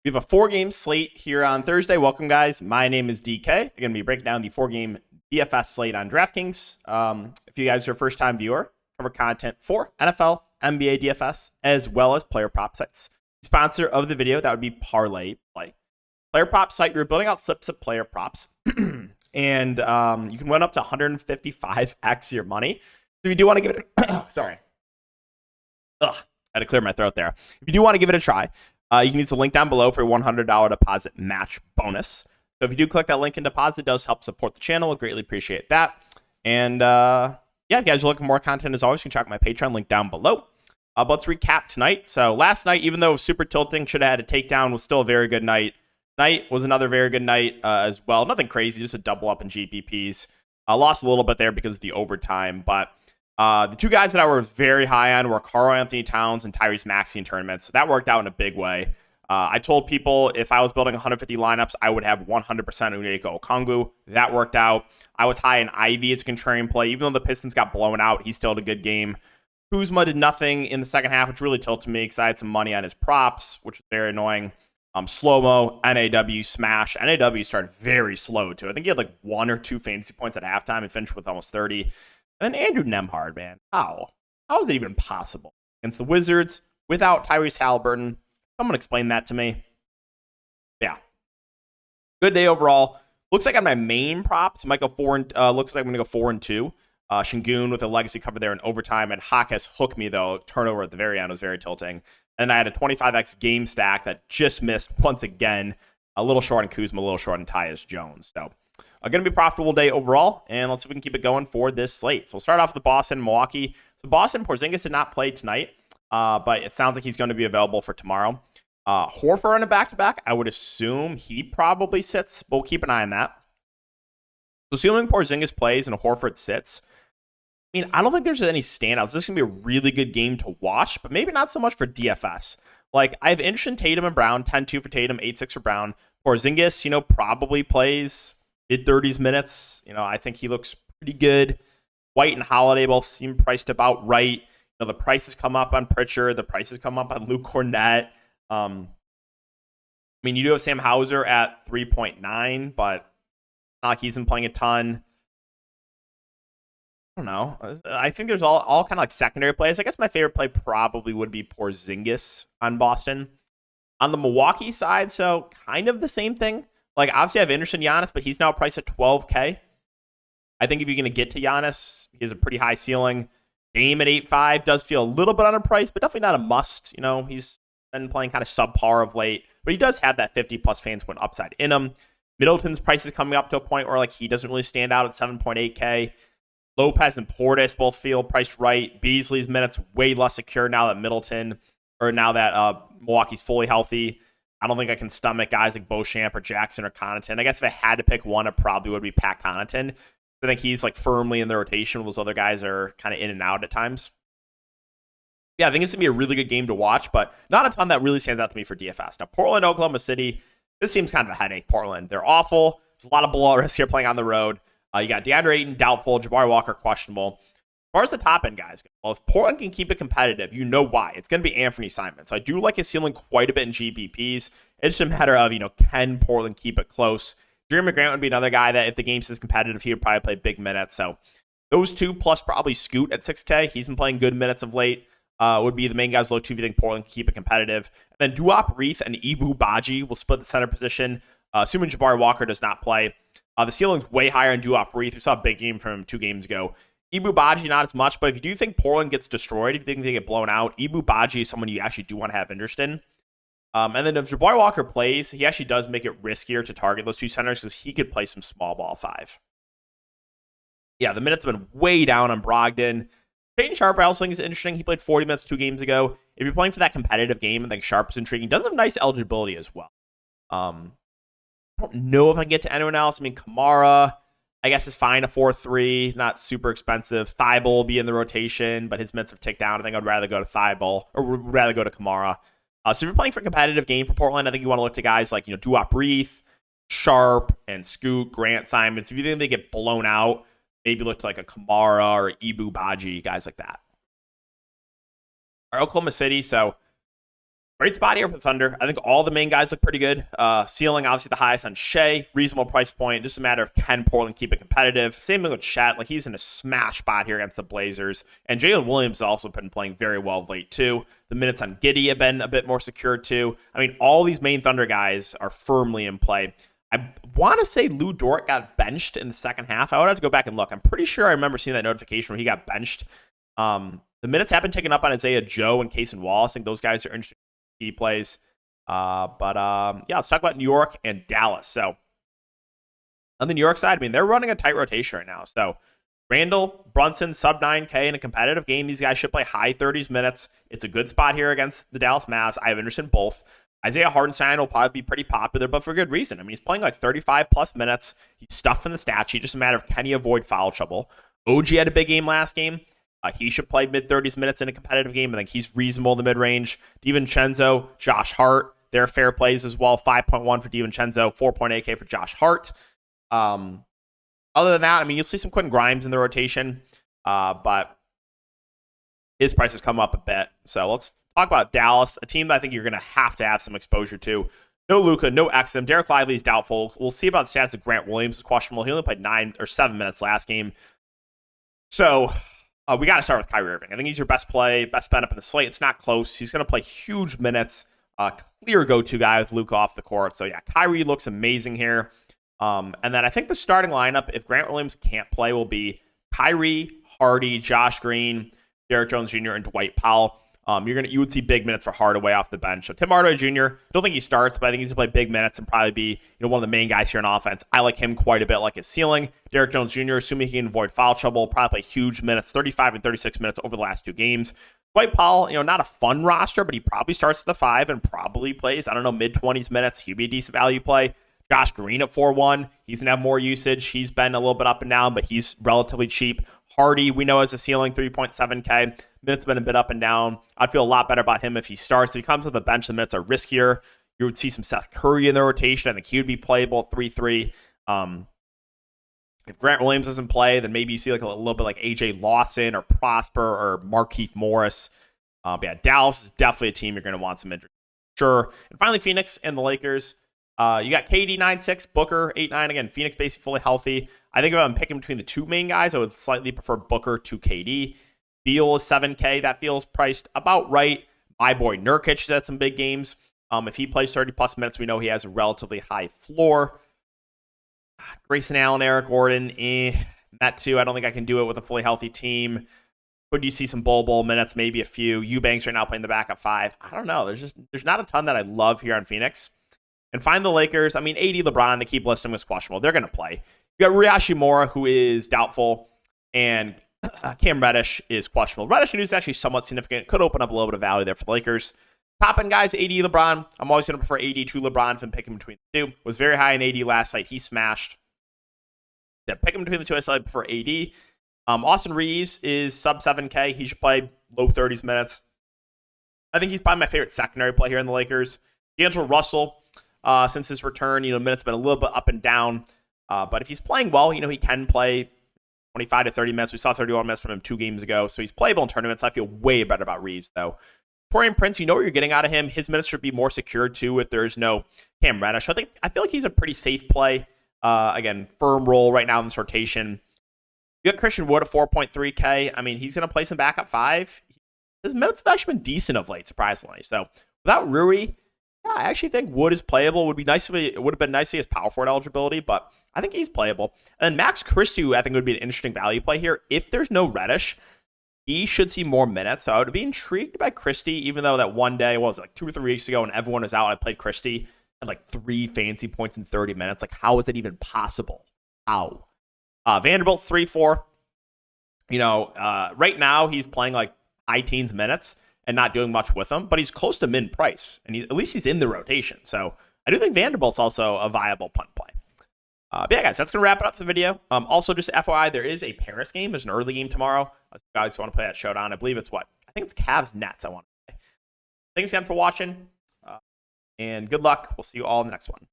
We have a 4-game slate here on Thursday. Welcome, guys. My name is DK. I'm going to be breaking down the 4-game DFS slate on Draftkings. If you guys are a first-time viewer, cover content for NFL, NBA DFS, as well as player prop sites. Sponsor of the video, that would be Parlay Play. Player prop site, you're building out slips of player props, and you can win up to 155x your money. So you do want to give it sorry. I had to clear my throat there. If you do want to give it a try, you can use the link down below for a $100 deposit match bonus. So if you do click that link and deposit, it does help support the channel. We'll greatly appreciate that. And yeah, if you guys are looking for more content, as always, you can check out my Patreon link down below. But let's recap tonight. So last night, even though super tilting, should have had a takedown, was still a very good night. Night was another very good night as well. Nothing crazy, just a double up in GPPs. Lost a little bit there because of the overtime, but the two guys that I was very high on were Karl Anthony Towns and Tyrese Maxey in tournaments. So that worked out in a big way. I told people if I was building 150 lineups, I would have 100% Onyeka Okongwu. That worked out. I was high in Ivy as a contrarian play. Even though the Pistons got blown out, he still had a good game. Kuzma did nothing in the second half, which really tilted me because I had some money on his props, which was very annoying. Slow-mo, NAW, smash. NAW started very slow, too. I think he had like 1 or 2 fantasy points at halftime and finished with almost 30. And then Andrew Nembhard, man. How is it even possible? Against the Wizards, without Tyrese Halliburton. Someone explain that to me. Yeah. Good day overall. Looks like on my main props, might go 4 and looks like I'm gonna go 4 and 2. Şengün with a legacy cover there in overtime, and Hawk has hooked me though. Turnover at the very end was very tilting. And I had a 25x game stack that just missed once again. A little short on Kuzma, a little short on Tyus Jones. So going to be a profitable day overall, and let's see if we can keep it going for this slate. So we'll start off with Boston, Milwaukee. So Boston, Porzingis did not play tonight, but it sounds like he's going to be available for tomorrow. Horford on a back-to-back, I would assume he probably sits, but we'll keep an eye on that. So assuming Porzingis plays and Horford sits, I mean, I don't think there's any standouts. This is going to be a really good game to watch, but maybe not so much for DFS. Like, I have interest in Tatum and Brown, 10-2 for Tatum, 8-6 for Brown. Porzingis, probably plays mid-30s minutes. I think he looks pretty good. White and Holiday both seem priced about right. The prices come up on Pritchard. The prices come up on Luke Cornett. I mean, you do have Sam Hauser at 3.9, but not like he's been playing a ton. I don't know. I think there's all kind of like secondary plays. I guess my favorite play probably would be Porzingis on Boston. On the Milwaukee side, so kind of the same thing. Like, obviously I have interest in Giannis, but he's now priced at 12K. I think if you're going to get to Giannis, he has a pretty high ceiling. Dame at 8.5 does feel a little bit underpriced, but definitely not a must. He's been playing kind of subpar of late, but he does have that 50-plus fans point upside in him. Middleton's price is coming up to a point where like he doesn't really stand out at 7.8K. Lopez and Portis both feel priced right. Beasley's minutes way less secure now that Milwaukee's fully healthy. I don't think I can stomach guys like Beauchamp or Jackson or Connaughton. I guess if I had to pick one, it probably would be Pat Connaughton. I think he's like firmly in the rotation. Those other guys are kind of in and out at times. Yeah, I think it's going to be a really good game to watch, but not a ton that really stands out to me for DFS. Now, Portland, Oklahoma City, this seems kind of a headache. Portland, they're awful. There's a lot of blowout risk here playing on the road. You got DeAndre Ayton, doubtful. Jabari Walker, questionable. As far as the top end guys go, well, if Portland can keep it competitive, you know why. It's going to be Anthony Simon. So I do like his ceiling quite a bit in GPPs. It's just a matter of, can Portland keep it close? Jeremy Grant would be another guy that if the game's as competitive, he would probably play big minutes. So those two plus probably Scoot at 6K. He's been playing good minutes of late. Would be the main guys low two if you think Portland can keep it competitive. And then Duop Reith and Ibu Baji will split the center position, assuming Jabari Walker does not play. The ceiling's way higher in Duop Reith. We saw a big game from him 2 games ago. Ibu Baji, not as much, but if you do think Portland gets destroyed, if you think they get blown out, Ibu Baji is someone you actually do want to have interest in. And then if Jabari Walker plays, he actually does make it riskier to target those two centers because he could play some small ball 5. Yeah, the minutes have been way down on Brogdon. Peyton Sharp, I also think is interesting. He played 40 minutes 2 games ago. If you're playing for that competitive game, I think Sharp is intriguing. Does have nice eligibility as well. I don't know if I can get to anyone else. I mean, Kamara, I guess, is fine. A 4-3. He's not super expensive. Thibault will be in the rotation, but his minutes have ticked down. I think I'd rather go to Thibault or would rather go to Kamara. So if you're playing for a competitive game for Portland, I think you want to look to guys like, Duop Reith, Sharp, and Scoot, Grant, Simons. If you think they get blown out, maybe look to like a Kamara or Ibu Baji, guys like that. All right, Oklahoma City. So Great spot here for the Thunder. I think all the main guys look pretty good. Ceiling, obviously, the highest on Shea. Reasonable price point. Just a matter of can Portland keep it competitive. Same thing with Chet. Like, he's in a smash spot here against the Blazers. And Jalen Williams has also been playing very well of late, too. The minutes on Giddey have been a bit more secure, too. I mean, all these main Thunder guys are firmly in play. I want to say Lou Dort got benched in the second half. I would have to go back and look. I'm pretty sure I remember seeing that notification where he got benched. The minutes have been taken up on Isaiah Joe and Case and Wallace. I think those guys are interesting. He plays. Yeah, let's talk about New York and Dallas. So on the New York side, I mean, they're running a tight rotation right now. So Randall, Brunson, sub 9K in a competitive game. These guys should play high 30s minutes. It's a good spot here against the Dallas Mavs. I have interest in both. Isaiah Hartenstein will probably be pretty popular, but for good reason. I mean, he's playing like 35 plus minutes. He's stuffing the stat sheet. Just a matter of can he avoid foul trouble. OG had a big game last game. He should play mid-30s minutes in a competitive game. I think he's reasonable in the mid-range. DiVincenzo, Josh Hart, they're fair plays as well. 5.1 for DiVincenzo, 4.8K for Josh Hart. Other than that, I mean, you'll see some Quentin Grimes in the rotation, but his price has come up a bit. So let's talk about Dallas, a team that I think you're going to have some exposure to. No Luka, no Exum. Derek Lively is doubtful. We'll see about the stats of Grant Williams is questionable. He only played 9 or 7 minutes last game. So we got to start with Kyrie Irving. I think he's your best bet up in the slate. It's not close. He's going to play huge minutes. Clear go-to guy with Luka off the court. So yeah, Kyrie looks amazing here. And then I think the starting lineup, if Grant Williams can't play, will be Kyrie, Hardy, Josh Green, Derrick Jones Jr., and Dwight Powell. You would see big minutes for Hardaway off the bench. So Tim Hardaway Jr., don't think he starts, but I think he's going to play big minutes and probably be one of the main guys here on offense. I like him quite a bit, like his ceiling. Derrick Jones Jr., assuming he can avoid foul trouble, probably play huge minutes, 35 and 36 minutes over the last 2 games. Dwight Powell, not a fun roster, but he probably starts at the 5 and probably plays, mid-20s minutes. He'd be a decent value play. Josh Green at 4-1. He's going to have more usage. He's been a little bit up and down, but he's relatively cheap. Hardy, we know, has a ceiling, 3.7K. Minutes been a bit up and down. I'd feel a lot better about him if he starts. If he comes with the bench, the minutes are riskier. You would see some Seth Curry in the rotation. I think he would be playable at 3-3. If Grant Williams doesn't play, then maybe you see like a little bit like AJ Lawson or Prosper or Markieff Morris. But yeah, Dallas is definitely a team you're going to want some interest. Sure. And finally, Phoenix and the Lakers. You got KD 9-6, Booker 8-9. Again, Phoenix basically fully healthy. I think if I'm picking between the two main guys, I would slightly prefer Booker to KD. Beal is 7K. That feels priced about right. My boy Nurkic has had some big games. If he plays 30-plus minutes, we know he has a relatively high floor. Grayson Allen, Eric Gordon, that too. I don't think I can do it with a fully healthy team. Could you see some bowl minutes, maybe a few? Eubanks right now playing the backup 5. I don't know. There's not a ton that I love here on Phoenix. And find the Lakers. I mean, AD, LeBron, they keep listing as questionable. They're going to play. You got Rui who is doubtful, and Cam Reddish is questionable. Reddish news is actually somewhat significant. Could open up a little bit of value there for the Lakers. Top end guys, AD, LeBron. I'm always going to prefer AD to LeBron if I'm picking between the two. Was very high in AD last night. He smashed. Yeah, picking between the two, I still prefer AD. Austin Reeves is sub 7K. He should play low 30s minutes. I think he's probably my favorite secondary play here in the Lakers. D'Angelo Russell. Since his return, minutes have been a little bit up and down. But if he's playing well, he can play 25 to 30 minutes. We saw 31 minutes from him 2 games ago. So he's playable in tournaments. I feel way better about Reeves, though. Taurean Prince, you know what you're getting out of him. His minutes should be more secured, too, if there's no Cam Reddish. I feel like he's a pretty safe play. Again, firm role right now in this rotation. You got Christian Wood at 4.3K. I mean, he's going to play some backup 5. His minutes have actually been decent of late, surprisingly. So without Rui, yeah, I actually think Wood is playable. It would have been nice if he has power forward eligibility, but I think he's playable. And Max Christie, I think, would be an interesting value play here. If there's no Reddish, he should see more minutes. So I would be intrigued by Christie, even though that one day, like 2 or 3 weeks ago when everyone was out, I played Christie at like 3 fancy points in 30 minutes. Like, how is it even possible? How? Vanderbilt's 3-4. Right now he's playing like high teens minutes and not doing much with them, but he's close to min price, and at least he's in the rotation. So I do think Vanderbilt's also a viable punt play. But yeah, guys, that's going to wrap it up for the video. Also, just FYI, there is a Paris game. There's an early game tomorrow. Guys who want to play that Showdown, I believe it's I think it's Cavs Nets, I want to play. Thanks again for watching, and good luck. We'll see you all in the next one.